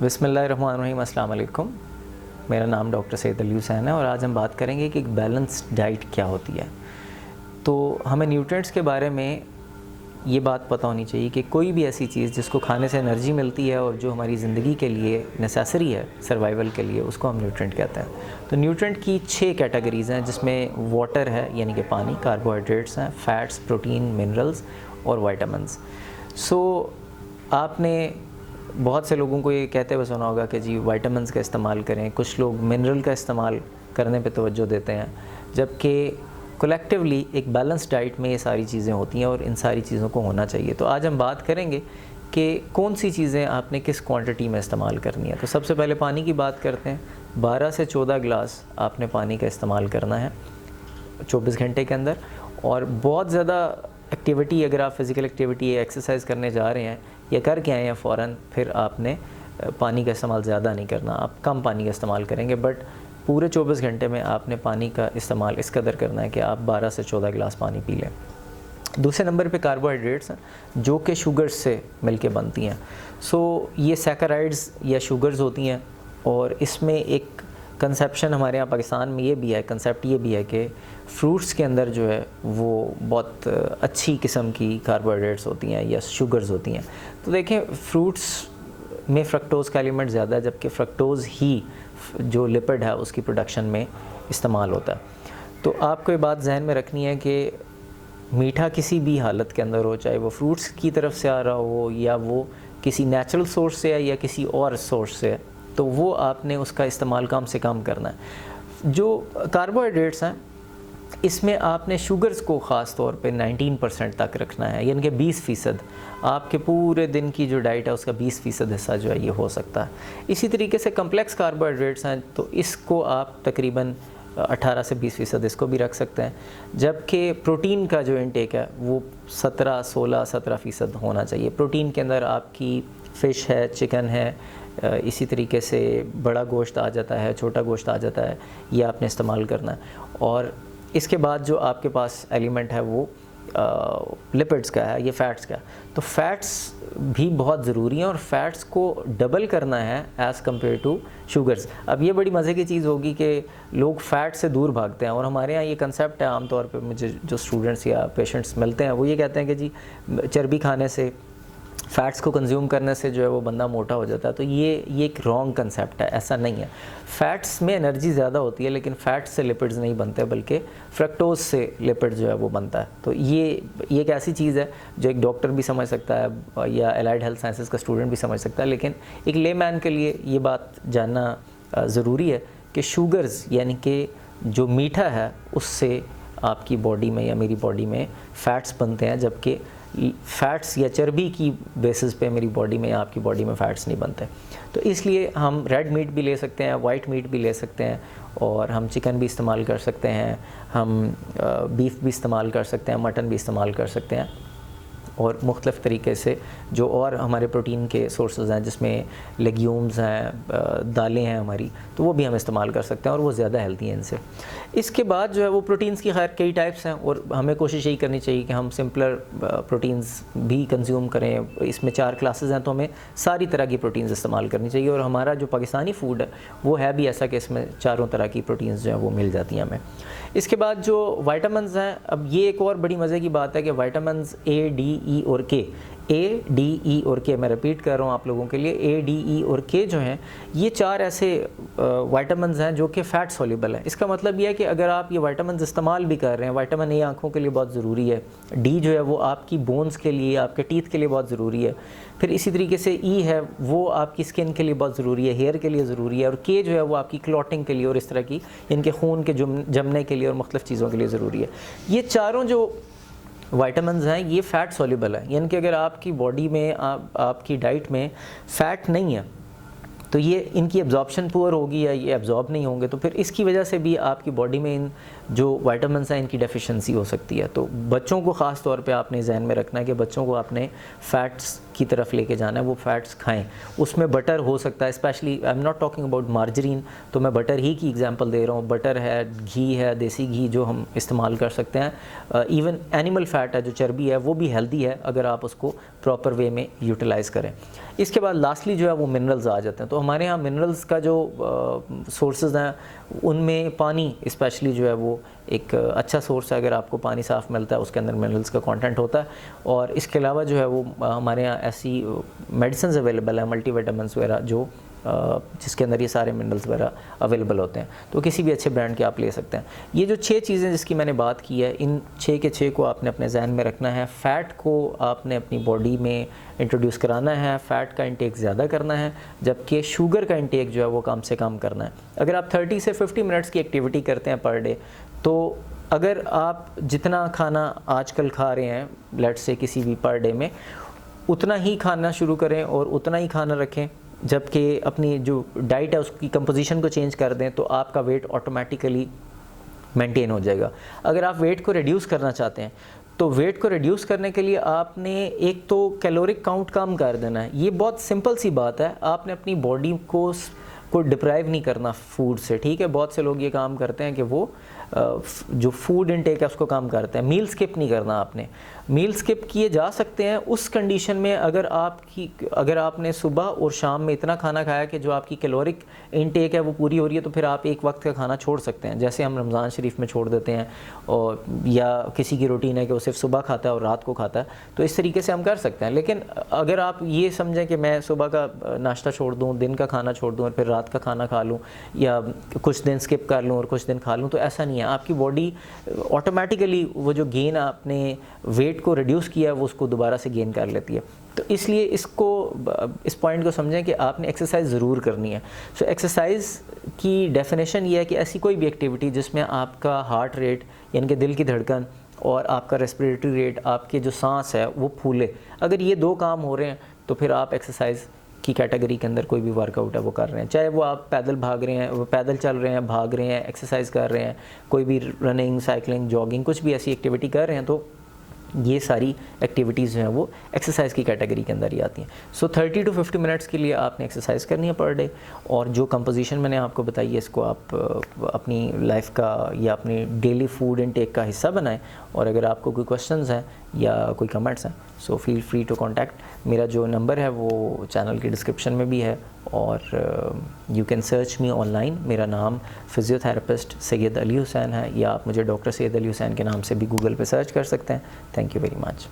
बिस्मिल्लाहिर्रहमानिर्रहीम, अस्सलाम वालेकुम। मेरा नाम डॉक्टर सैयद अली हुसैन है और आज हम बात करेंगे कि एक बैलेंस्ड डाइट क्या होती है। तो हमें न्यूट्रिएंट्स के बारे में ये बात पता होनी चाहिए कि कोई भी ऐसी चीज़ जिसको खाने से एनर्जी मिलती है और जो हमारी ज़िंदगी के लिए नेसेसरी है, सर्वाइवल के लिए, उसको हम न्यूट्रिएंट कहते हैं। तो न्यूट्रिएंट की 6 कैटेगरीज़ हैं, जिसमें वाटर है यानी कि पानी, कार्बोहाइड्रेट्स हैं, फ़ैट्स, प्रोटीन, मिनरल्स और विटामिन्स। आपने बहुत से लोगों को ये कहते हुए सुना होगा कि जी विटामिन्स का इस्तेमाल करें, कुछ लोग मिनरल का इस्तेमाल करने पे तवज्जो देते हैं, जबकि कलेक्टिवली एक बैलेंस डाइट में ये सारी चीज़ें होती हैं और इन सारी चीज़ों को होना चाहिए। तो आज हम बात करेंगे कि कौन सी चीज़ें आपने किस क्वांटिटी में इस्तेमाल करनी है। तो सबसे पहले पानी की बात करते हैं। 12 से 14 गिलास आपने पानी का इस्तेमाल करना है 24 घंटे के अंदर। और बहुत ज़्यादा एक्टिविटी, अगर आप फ़िज़िकल एक्टिविटी या एक्सरसाइज करने जा रहे हैं या करके आए हैं फ़ौरन, फिर आपने पानी का इस्तेमाल ज़्यादा नहीं करना, आप कम पानी का इस्तेमाल करेंगे। बट पूरे 24 घंटे में आपने पानी का इस्तेमाल इस कदर करना है कि आप 12 से 14 गिलास पानी पी लें। दूसरे नंबर पे कार्बोहाइड्रेट्स हैं, जो कि शुगर्स से मिलके बनती हैं। ये सैकराइड्स या शुगर्स होती हैं और इसमें एक कंसेप्शन हमारे यहाँ पाकिस्तान में ये भी है, कंसेप्ट ये भी है कि फ्रूट्स के अंदर जो है वो बहुत अच्छी किस्म की कार्बोहाइड्रेट्स होती हैं या शुगर्स होती हैं। तो देखें, फ्रूट्स में फ्रक्टोज़ का एलिमेंट ज़्यादा है, जबकि फ्रक्टोज़ ही जो लिपिड है उसकी प्रोडक्शन में इस्तेमाल होता है। तो आपको ये बात जहन में रखनी है कि मीठा किसी भी हालत के अंदर हो, चाहे वो फ्रूट्स की तरफ से आ रहा हो या वो किसी नेचुरल सोर्स से है या किसी और सोर्स से है, तो वो आपने उसका इस्तेमाल कम से कम करना है। जो कार्बोहाइड्रेट्स हैं, इसमें आपने शुगर्स को ख़ास तौर पे 19% तक रखना है, यानी कि 20%। आपके पूरे दिन की जो डाइट है उसका 20% हिस्सा जो है ये हो सकता है। इसी तरीके से कम्प्लेक्स कार्बोहाइड्रेट्स हैं, तो इसको आप तकरीबन 18 से 20% इसको भी रख सकते हैं। जबकि प्रोटीन का जो इंटेक है वो 16-17% होना चाहिए। प्रोटीन के अंदर आपकी फ़िश है, चिकन है, इसी तरीके से बड़ा गोश्त आ जाता है, छोटा गोश्त आ जाता है, ये आपने इस्तेमाल करना है। और इसके बाद जो आपके पास एलिमेंट है वो लिपिड्स का है, ये फ़ैट्स का है। तो फ़ैट्स भी बहुत ज़रूरी हैं और फ़ैट्स को डबल करना है एज़ कम्पेयर टू शुगर्स। अब ये बड़ी मज़े की चीज़ होगी कि लोग फ़ैट से दूर भागते हैं, और हमारे यहाँ ये कंसेप्ट है, आमतौर पे मुझे जो स्टूडेंट्स या पेशेंट्स मिलते हैं वो ये कहते हैं कि जी चर्बी खाने से, फ़ैट्स को कंज्यूम करने से जो है वो बंदा मोटा हो जाता है। तो ये एक रॉन्ग कंसेप्ट है, ऐसा नहीं है। फ़ैट्स में एनर्जी ज़्यादा होती है, लेकिन फ़ैट्स से लिपिड्स नहीं बनते, बल्कि फ्रक्टोज़ से लिपिड जो है वो बनता है। तो ये एक ऐसी चीज़ है जो एक डॉक्टर भी समझ सकता है या एलाइड हेल्थ साइंसेज का स्टूडेंट भी समझ सकता है, लेकिन एक लेमैन के लिए ये बात जानना ज़रूरी है कि शुगर्स यानी कि जो मीठा है उससे आपकी बॉडी में या मेरी बॉडी में फ़ैट्स बनते हैं, जबकि फ़ैट्स या चर्बी की बेसिस पे मेरी बॉडी में या आपकी बॉडी में फ़ैट्स नहीं बनते। तो इसलिए हम रेड मीट भी ले सकते हैं, वाइट मीट भी ले सकते हैं, और हम चिकन भी इस्तेमाल कर सकते हैं, हम बीफ भी इस्तेमाल कर सकते हैं, मटन भी इस्तेमाल कर सकते हैं, और मुख्तलिफ़ तरीके से जो और हमारे प्रोटीन के सोर्सेज हैं, जिसमें लेग्यूम्स हैं, दालें हैं हमारी, तो वो भी हम इस्तेमाल कर सकते हैं और वो ज़्यादा हेल्दी हैं इनसे। इसके बाद जो है वो प्रोटीन्स की खैर कई टाइप्स हैं, और हमें कोशिश यही करनी चाहिए कि हम सिंपलर प्रोटीन्स भी कंज्यूम करें। इसमें 4 क्लासेस हैं, तो हमें सारी तरह की प्रोटीन्स इस्तेमाल करनी चाहिए। और हमारा जो पाकिस्तानी फ़ूड है वो है भी ऐसा कि इसमें चारों तरह की प्रोटीन्स जो हैं वो मिल जाती हैं हमें। इसके बाद जो विटामिन्स हैं, अब ये एक और बड़ी मज़े की बात है कि विटामिन्स A, D, E और K, A, D, E और K, मैं रिपीट कर रहा हूँ आप लोगों के लिए, A, D, E और K जो हैं, ये 4 ऐसे विटामिन्स हैं जो कि फ़ैट सोल्यूबल हैं। इसका मतलब ये है कि अगर आप ये विटामिन्स इस्तेमाल भी कर रहे हैं, विटामिन A आँखों के लिए बहुत ज़रूरी है, D जो है वो आपकी बोन्स के लिए, आपके टीथ के लिए बहुत ज़रूरी है, फिर इसी तरीके से E है वो आपकी स्किन के लिए बहुत ज़रूरी है, हेयर के लिए ज़रूरी है, और K जो है वो आपकी क्लॉटिंग के लिए और इस तरह की, इनके खून के जमने के लिए और मुख्तलिफ़ चीज़ों के लिए ज़रूरी है। ये चारों जो विटामिन्स हैं ये फ़ैट सोल्यूबल है, यानी कि अगर आपकी बॉडी में आपकी डाइट में फ़ैट नहीं है तो ये इनकी एब्जॉर्प्शन पुअर होगी या ये एब्जॉर्ब नहीं होंगे, तो फिर इसकी वजह से भी आपकी बॉडी में इन जो विटामिन्स हैं इनकी डेफिशिएंसी हो सकती है। तो बच्चों को ख़ास तौर पे आपने जहन में रखना है कि बच्चों को आपने फ़ैट्स की तरफ लेके जाना है वो फ़ैट्स खाएं। उसमें बटर हो सकता है, specially I am not talking about margarine, तो मैं बटर ही की एग्जांपल दे रहा हूँ। बटर है, घी है, देसी घी जो हम इस्तेमाल कर सकते हैं। इवन एनिमल फ़ैट है, जो चर्बी है, वो भी हेल्दी है अगर आप उसको प्रॉपर वे में यूटिलाइज़ करें। इसके बाद लास्टली जो है वो मिनरल्स आ जाते हैं। तो हमारे यहाँ मिनरल्स का जो सोर्सेज हैं उनमें पानी स्पेशली जो है वो एक अच्छा सोर्स है। अगर आपको पानी साफ़ मिलता है उसके अंदर मिनरल्स का कंटेंट होता है। और इसके अलावा जो है वो हमारे यहाँ ऐसी मेडिसिन अवेलेबल है, मल्टीविटामिन्स वगैरह, जो जिसके अंदर ये सारे मिनरल्स वगैरह अवेलेबल होते हैं। तो किसी भी अच्छे ब्रांड के आप ले सकते हैं। ये जो 6 चीज़ें जिसकी मैंने बात की है, इन 6 के 6 को आपने अपने जहन में रखना है। फ़ैट को आपने अपनी बॉडी में इंट्रोड्यूस कराना है, फ़ैट का इंटेक ज़्यादा करना है, जबकि शुगर का इंटेक जो है वो कम से कम करना है। अगर आप 30 से 50 मिनट्स की एक्टिविटी करते हैं पर डे, तो अगर आप जितना खाना आजकल खा रहे हैं लेट्स से किसी भी पर डे में, उतना ही खाना शुरू करें और उतना ही खाना रखें, जबकि अपनी जो डाइट है उसकी कंपोजिशन को चेंज कर दें, तो आपका वेट ऑटोमेटिकली मेंटेन हो जाएगा। अगर आप वेट को रिड्यूस करना चाहते हैं तो वेट को रिड्यूस करने के लिए आपने एक तो कैलोरिक काउंट कम कर देना है। ये बहुत सिंपल सी बात है। आपने अपनी बॉडी को डिप्राइव नहीं करना फूड से, ठीक है। बहुत से लोग ये काम करते हैं कि वो जो फूड इनटेक है उसको कम करते हैं। मील स्किप नहीं करना आपने। मील स्किप किए जा सकते हैं उस कंडीशन में अगर आपने सुबह और शाम में इतना खाना खाया कि जो आपकी कैलोरिक इनटेक है वो पूरी हो रही है, तो फिर आप एक वक्त का खाना छोड़ सकते हैं, जैसे हम रमज़ान शरीफ में छोड़ देते हैं, और या किसी की रूटीन है कि वो सिर्फ सुबह खाता है और रात को खाता है, तो इस तरीके से हम कर सकते हैं। लेकिन अगर आप ये समझें कि मैं सुबह का नाश्ता छोड़ दूँ, दिन का खाना छोड़ दूँ और फिर रात का खाना खा लूँ, या कुछ दिन स्किप कर लूँ और कुछ दिन खा लूँ, तो ऐसा नहीं है। आपकी बॉडी ऑटोमेटिकली वो जो गेन आपने वेट को रिड्यूस किया है वो उसको दोबारा से गेन कर लेती है। तो इसलिए इस पॉइंट को समझें कि आपने एक्सरसाइज ज़रूर करनी है। सो एक्सरसाइज की डेफिनेशन ये है कि ऐसी कोई भी एक्टिविटी जिसमें आपका हार्ट रेट यानी कि दिल की धड़कन और आपका रेस्पिरेटरी रेट, आपके जो सांस है वो फूले। अगर ये 2 काम हो रहे हैं तो फिर आप एक्सरसाइज की कैटेगरी के अंदर कोई भी वर्कआउट है वो कर रहे हैं। चाहे वो आप पैदल भाग रहे हैं, वो पैदल चल रहे हैं, भाग रहे हैं, एक्सरसाइज कर रहे हैं, कोई भी रनिंग, साइकिलिंग, जॉगिंग, कुछ भी ऐसी एक्टिविटी कर रहे हैं, तो ये सारी एक्टिविटीज़ जो हैं वो एक्सरसाइज की कैटेगरी के अंदर ही आती हैं। सो 30 to 50 मिनट्स के लिए आपने एक्सरसाइज करनी है पर डे। और जो कंपोजिशन मैंने आपको बताई है इसको आप अपनी लाइफ का या अपनी डेली फूड इनटेक का हिस्सा बनाएं। और अगर आपको कोई क्वेश्चंस हैं या कोई कमेंट्स हैं, so feel free to contact. मेरा जो नंबर है वो चैनल की डिस्क्रिप्शन में भी है, और you can search me online. मेरा नाम फिजियोथेरेपिस्ट सैयद अली हुसैन है, या आप मुझे डॉक्टर सैयद अली हुसैन के नाम से भी गूगल पे सर्च कर सकते हैं। Thank you very much.